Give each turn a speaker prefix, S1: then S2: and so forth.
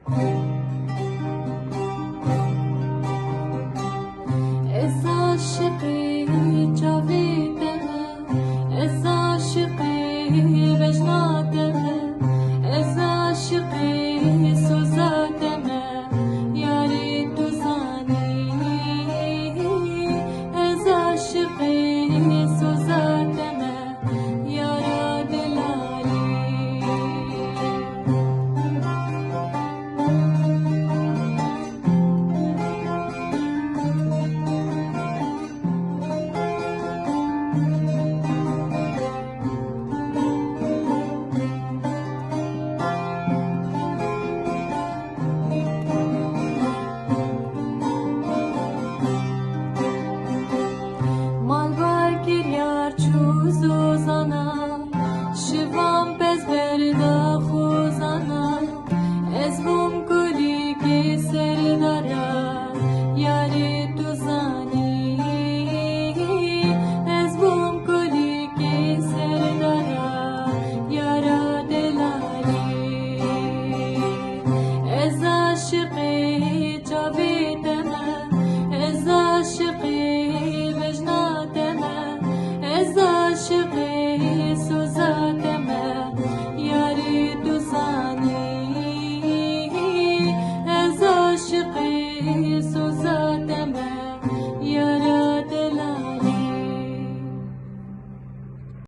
S1: از عاشقی جاویدمه، از عاشقی بجنادمه، از عاشقی سوزادمه، یاری تو زانی. از عاشقی سوزادمه، یارا دلالی. شوام بز بردا خوزانا از بوم